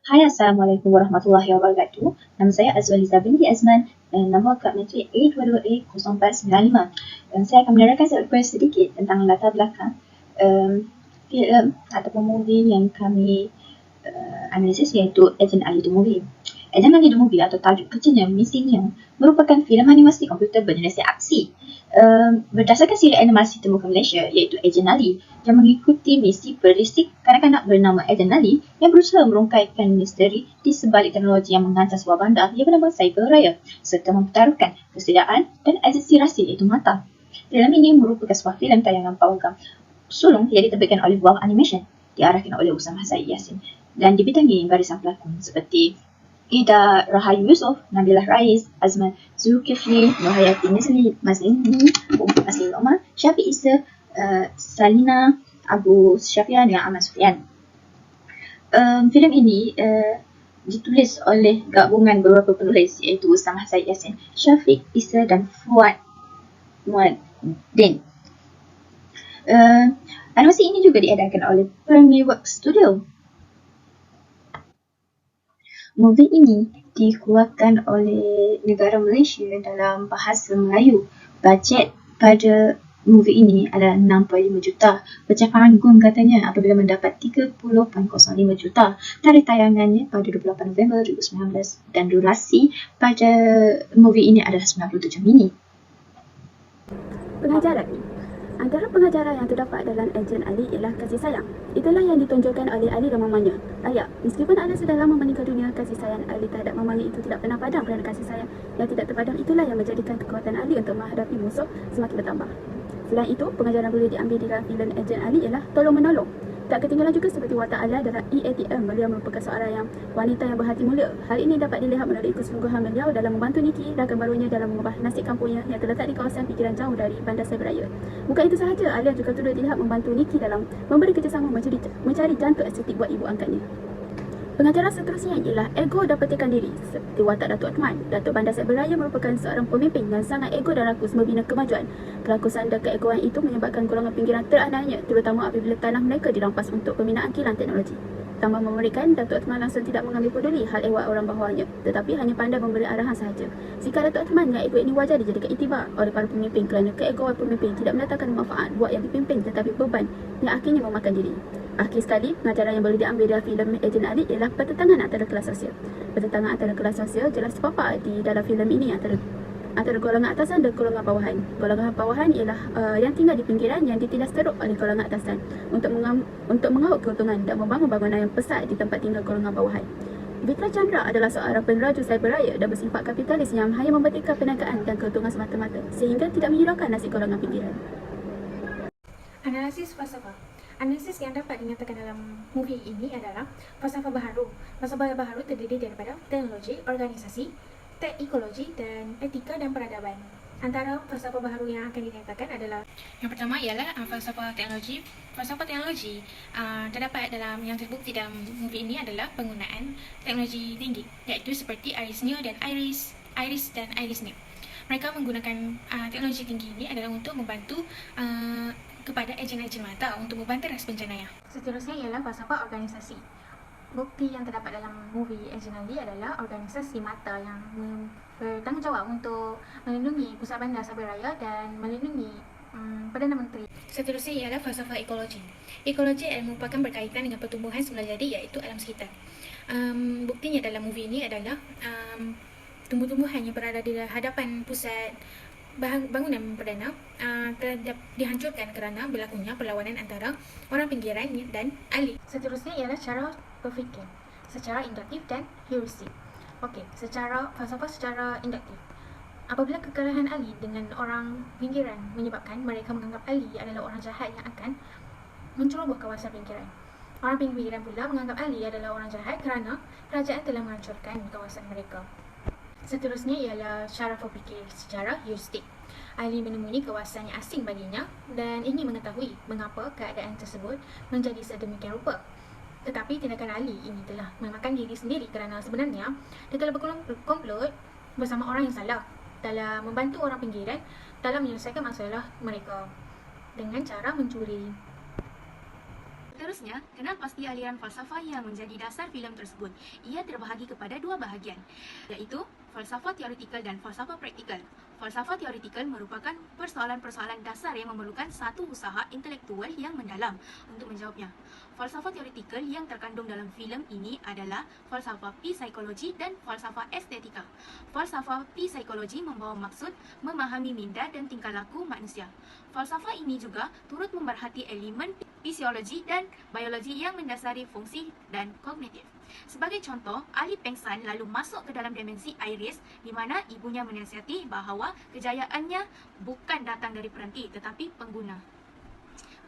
Hai, Assalamualaikum warahmatullahi wabarakatuh. Nama saya Azwaliza binti Azman dan nama kad matrik A22A0495. Dan saya akan menerangkan sedikit tentang latar belakang filem ataupun movie yang kami analisis, iaitu Agent Ali The Movie. Agent Ali The Movie atau tajuk kecilnya Missing Young merupakan filem animasi komputer berjenis aksi berdasarkan siri animasi temukan Malaysia, iaitu Agent Ali, yang mengikuti misi perisik kanak-kanak bernama Agent Ali yang berusaha merungkaikan misteri di sebalik teknologi yang menghantar sebuah bandar yang bernama Cyber Raya serta mempertaruhkan kesediaan dan agensi rahsia, iaitu Mata. Filem ini merupakan sebuah filem tayangan pawagam sulung yang diterbitkan oleh Wow Animation, diarahkan oleh Usama Said Yassin dan dibintangi barisan pelakon seperti Ida Rahayu Yusof, Nabilah Rais, Azman Zulkifli, Nurhayati Mazlini, Masli Omar, Syafiq Issa, Salina, Abu Syafian dan Ahmad Sufian. Filem ini ditulis oleh gabungan beberapa penulis, iaitu Usama Said Yassin, Syafiq Issa dan Fuad Muaddin. Animasi ini juga diedarkan oleh Premier Works Studio. Movie ini dikeluarkan oleh negara Malaysia dalam bahasa Melayu. Bajet pada movie ini adalah 6.5 juta. Pencapaian gong katanya apabila mendapat 30.05 juta dari tayangannya pada 28 November 2019 dan durasi pada movie ini adalah 97 minit. Pengajaran. Antara pengajaran yang terdapat dalam Agent Ali ialah kasih sayang. Itulah yang ditunjukkan oleh Ali dan mamanya, Raya. Meskipun Ali sudah lama meninggal dunia, kasih sayang Ali terhadap mamanya itu tidak pernah padam, kerana kasih sayang yang tidak terpadam itulah yang menjadikan kekuatan Ali untuk menghadapi musuh semakin bertambah. Selain itu, pengajaran boleh diambil dalam filem Agent Ali ialah tolong-menolong. Tak ketinggalan juga seperti watak Allah dalam EATM, beliau merupakan seorang wanita yang berhati mulia. Hal ini dapat dilihat melalui kesungguhan beliau dalam membantu Niki, rakan barunya dalam mengubah nasib kampungnya yang terletak di kawasan fikiran jauh dari bandar Cyberraya. Bukan itu sahaja, Alia juga turut dilihat membantu Niki dalam memberi kerjasama mencari jantung estetik buat ibu angkatnya. Pengajaran seterusnya ialah ego dan petikan diri. Seperti watak Datuk Atman, Datuk Bandar Cyberraya merupakan seorang pemimpin yang sangat ego dan rakus membina kemajuan. Kerakusan dan keegoan itu menyebabkan golongan pinggiran teraniaya, terutama apabila tanah mereka dirampas untuk pembinaan kilang teknologi. Tambah memberikan, Datuk Atman langsung tidak mengambil peduli hal ehwal orang bawahnya, tetapi hanya pandai memberi arahan sahaja. Sikap Datuk Atman yang ego ini wajar dijadikan iktibar oleh para pemimpin kerana keegoan pemimpin tidak mendatangkan manfaat buat yang dipimpin, tetapi beban yang akhirnya memakan diri. Akhir sekali, pengajaran yang boleh diambil dari filem Agent Ali ialah pertentangan antara kelas sosial. Pertentangan antara kelas sosial jelas terpapar di dalam filem ini antara golongan atasan dan golongan bawahan. Golongan bawahan ialah yang tinggal di pinggiran yang ditindas teruk oleh golongan atasan untuk mengaut keuntungan dan membangun bangunan yang pesat di tempat tinggal golongan bawahan. Vitra Chandra adalah seorang peneraju cyberraya dan bersifat kapitalis yang hanya mementingkan perniagaan dan keuntungan semata-mata sehingga tidak menghiraukan nasib golongan pinggiran. Analisis falsafah. Analisis yang dapat dinyatakan dalam movie ini adalah falsafah baharu. Falsafah baharu terdiri daripada teknologi, organisasi, ekologi, dan etika dan peradaban. Antara falsafah baharu yang akan dinyatakan adalah yang pertama ialah falsafah teknologi. Falsafah teknologi terdapat dalam yang terbukti dalam movie ini adalah penggunaan teknologi tinggi, iaitu seperti Iris Neo dan Iris Neo. Mereka menggunakan teknologi tinggi ini adalah untuk membantu kepada ejen-ejen Mata untuk membantu respon jenayah. Seterusnya ialah falsafah organisasi. Bukti yang terdapat dalam movie Agent Ali adalah organisasi Mata yang bertanggungjawab untuk melindungi Pusat Bandar Cyberraya dan melindungi Perdana Menteri. Seterusnya ialah falsafah ekologi. Ekologi merupakan berkaitan dengan pertumbuhan semula jadi, iaitu alam sekitar. Buktinya dalam movie ini adalah tumbuh-tumbuhan yang berada di hadapan pusat bangunan perdana dihancurkan kerana berlakunya perlawanan antara orang pinggiran dan Ali. Seterusnya ialah cara berfikir secara induktif dan heuristik. Okey, falsafah secara induktif. Apabila kekalahan Ali dengan orang pinggiran menyebabkan mereka menganggap Ali adalah orang jahat yang akan menceroboh kawasan pinggiran. Orang pinggiran pula menganggap Ali adalah orang jahat kerana kerajaan telah menghancurkan kawasan mereka. Seterusnya ialah cara berfikir secara heuristik. Ali menemui kawasan yang asing baginya dan ingin mengetahui mengapa keadaan tersebut menjadi sedemikian rupa. Tetapi tindakan Ali ini telah memakan diri sendiri kerana sebenarnya dia telah berkomplot bersama orang yang salah dalam membantu orang pinggiran dalam menyelesaikan masalah mereka dengan cara mencuri. Seterusnya, kenal pasti aliran falsafah yang menjadi dasar filem tersebut. Ia terbahagi kepada dua bahagian, iaitu falsafah teoretikal dan falsafah praktikal. Falsafah teoretikal merupakan persoalan-persoalan dasar yang memerlukan satu usaha intelektual yang mendalam untuk menjawabnya. Falsafah teoretikal yang terkandung dalam filem ini adalah falsafah psikologi dan falsafah estetika. Falsafah psikologi membawa maksud memahami minda dan tingkah laku manusia. Falsafah ini juga turut memerhati elemen fisiologi dan biologi yang mendasari fungsi dan kognitif. Sebagai contoh, Ali Pengsan lalu masuk ke dalam dimensi Iris di mana ibunya menasihati bahawa kejayaannya bukan datang dari peranti tetapi pengguna.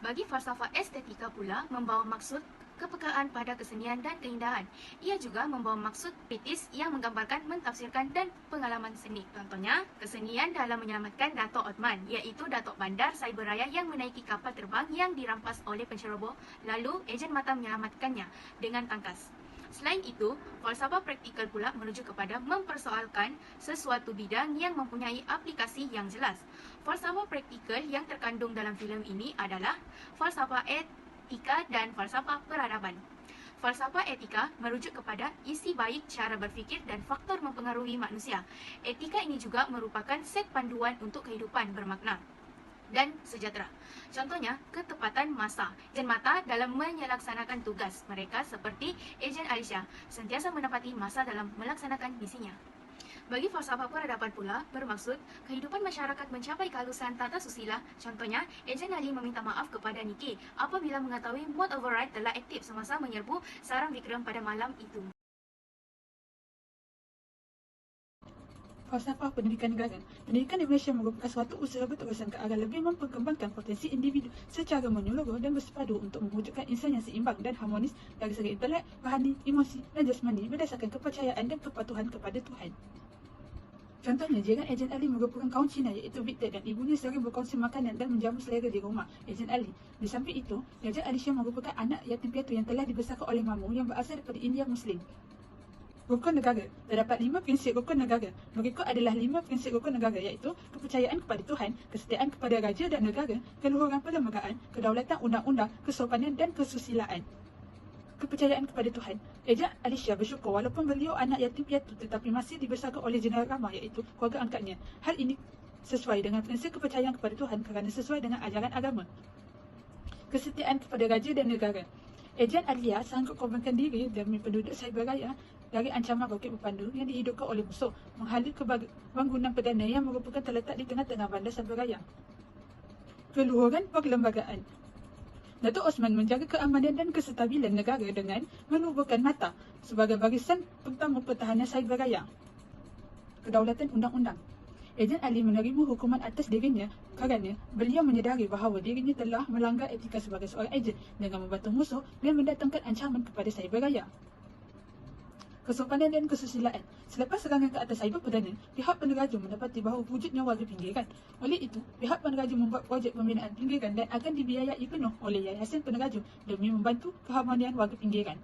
Bagi falsafah estetika pula membawa maksud kepekaan pada kesenian dan keindahan. Ia juga membawa maksud kritis yang menggambarkan, mentafsirkan dan pengalaman seni. Contohnya, kesenian dalam menyelamatkan Dato' Othman, iaitu Datuk Bandar Cyberraya yang menaiki kapal terbang yang dirampas oleh penceroboh, lalu ejen mata menyelamatkannya dengan tangkas. Selain itu, falsafah praktikal pula merujuk kepada mempersoalkan sesuatu bidang yang mempunyai aplikasi yang jelas. Falsafah praktikal yang terkandung dalam filem ini adalah falsafah etika dan falsafah peradaban. Falsafah etika merujuk kepada isi baik cara berfikir dan faktor mempengaruhi manusia. Etika ini juga merupakan set panduan untuk kehidupan bermakna dan sejahtera. Contohnya, ketepatan masa. Ejen mata dalam melaksanakan tugas mereka seperti ejen Alicia sentiasa menepati masa dalam melaksanakan misinya. Bagi falsafah peradaban pula bermaksud kehidupan masyarakat mencapai kehalusan tata susila. Contohnya, ejen Ali meminta maaf kepada Niki apabila mengetahui mode override telah aktif semasa menyerbu sarang Vikram pada malam itu. Falsafah pendidikan negara. Pendidikan di Malaysia merupakan suatu usaha berterusan ke arah lebih memperkembangkan potensi individu secara menyeluruh dan bersepadu untuk mewujudkan insan yang seimbang dan harmonis dari segi intelek, rohani, emosi dan jasmani berdasarkan kepercayaan dan kepatuhan kepada Tuhan. Contohnya, jiran ejen Ali merupakan kaum Cina iaitu Victor dan ibunya sering berkongsi makanan dan menjamu selera di rumah ejen Ali. Di samping itu, ejen Alicia merupakan anak yatim piatu yang telah dibesarkan oleh mamu yang berasal daripada India Muslim. Rukun negara. Terdapat 5 prinsip rukun negara. Berikut adalah 5 prinsip rukun negara iaitu kepercayaan kepada Tuhan, kesetiaan kepada raja dan negara, keluhuran perlembagaan, kedaulatan undang-undang, kesopanan dan kesusilaan. Kepercayaan kepada Tuhan. Ejen Alicia bersyukur walaupun beliau anak yatim piatu tetapi masih dibesarkan oleh jeneral ramah iaitu keluarga angkatnya. Hal ini sesuai dengan prinsip kepercayaan kepada Tuhan kerana sesuai dengan ajaran agama. Kesetiaan kepada raja dan negara. Ejen Alia sanggup korbankan diri demi penduduk Cyberraya dari ancaman roket berpandu yang dihidupkan oleh musuh, menghala ke bangunan perdana yang merupakan terletak di tengah-tengah bandar Cyberraya. Keluhuran perlembagaan. Dato' Osman menjaga keamanan dan kestabilan negara dengan menubuhkan MATA sebagai barisan pertama pertahanan Cyberraya. Kedaulatan undang-undang. Ejen Ali menerima hukuman atas dirinya kerana beliau menyedari bahawa dirinya telah melanggar etika sebagai seorang ejen dengan membantu musuh dan mendatangkan ancaman kepada Cyberraya. Kesopanan dan kesusilaan. Selepas serangan ke atas cyber perdana, pihak peneraju mendapati bahawa wujudnya warga pinggiran. Oleh itu, pihak peneraju membuat projek pembinaan pinggiran dan akan dibiayai penuh oleh Yayasan Peneraju demi membantu keharmonian warga pinggiran.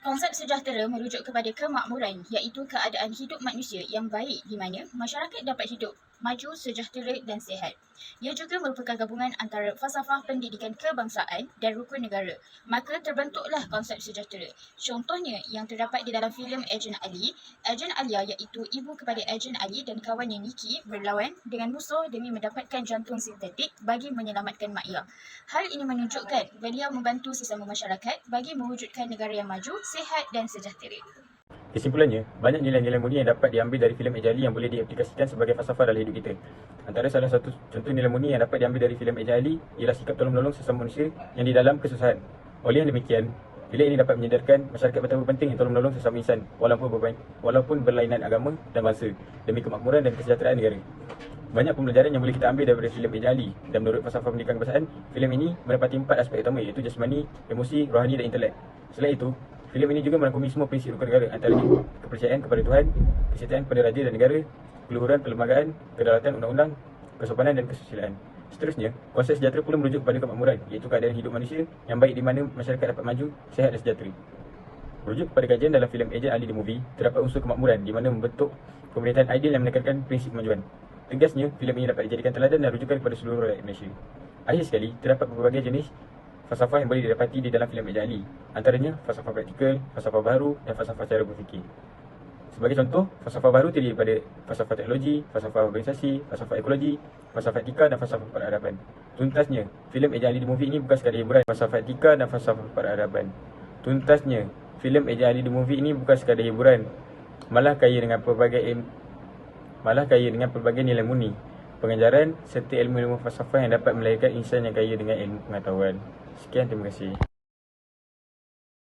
Konsep sejahtera merujuk kepada kemakmuran iaitu keadaan hidup manusia yang baik di mana masyarakat dapat hidup maju, sejahtera dan sihat. Ia juga merupakan gabungan antara falsafah pendidikan kebangsaan dan rukun negara. Maka terbentuklah konsep sejahtera. Contohnya yang terdapat di dalam filem Ejen Ali. Ejen Alia iaitu ibu kepada Ejen Ali dan kawannya Niki berlawan dengan musuh demi mendapatkan jantung sintetik bagi menyelamatkan Mak Ia. Hal ini menunjukkan beliau membantu sesama masyarakat bagi mewujudkan negara yang maju, sihat dan sejahtera. Kesimpulannya, banyak nilai-nilai mulia yang dapat diambil dari filem Ejen Ali yang boleh diaplikasikan sebagai falsafah dalam hidup kita. Antara salah satu contoh nilai mulia yang dapat diambil dari filem Ejen Ali ialah sikap tolong-menolong sesama manusia yang di dalam kesusahan. Oleh yang demikian, filem ini dapat menyedarkan masyarakat betapa pentingnya tolong-menolong sesama insan walaupun berlainan agama dan bangsa demi kemakmuran dan kesejahteraan negara. Banyak pembelajaran yang boleh kita ambil daripada filem Ejen Ali dan menurut falsafah pendidikan kebangsaan, filem ini menepati 4 aspek utama iaitu jasmani, emosi, rohani dan intelek. Selain itu, filem ini juga merangkumi semua prinsip rukun negara antaranya kepercayaan kepada Tuhan, kesetiaan kepada raja dan negara, keluhuran perlembagaan, kedaulatan undang-undang, kesopanan dan kesusilaan. Seterusnya, konsep sejahtera pula merujuk kepada kemakmuran iaitu keadaan hidup manusia yang baik di mana masyarakat dapat maju, sihat dan sejahtera. Merujuk kepada kajian dalam filem Ejen Ali The Movie, terdapat unsur kemakmuran di mana membentuk pemerintahan ideal yang menekankan prinsip kemajuan. Tegasnya, filem ini dapat dijadikan teladan dan rujukan kepada seluruh rakyat Malaysia. Akhir sekali, terdapat berbagai jenis falsafah yang boleh didapati di dalam filem Eja Ali. Antaranya falsafah praktikal, falsafah baharu dan falsafah cara berfikir. Sebagai contoh, falsafah baharu terdiri daripada falsafah teknologi, falsafah organisasi, falsafah ekologi, falsafah etika dan falsafah peradaban. Tuntasnya, filem Eja Ali The Movie ini bukan sekadar hiburan, falsafah etika dan falsafah peradaban. Tuntasnya, filem Eja Ali The Movie ini bukan sekadar hiburan, malah kaya dengan pelbagai nilai murni, pengajaran serta ilmu-ilmu falsafah yang dapat melahirkan insan yang kaya dengan ilmu pengetahuan. Sekian, terima kasih.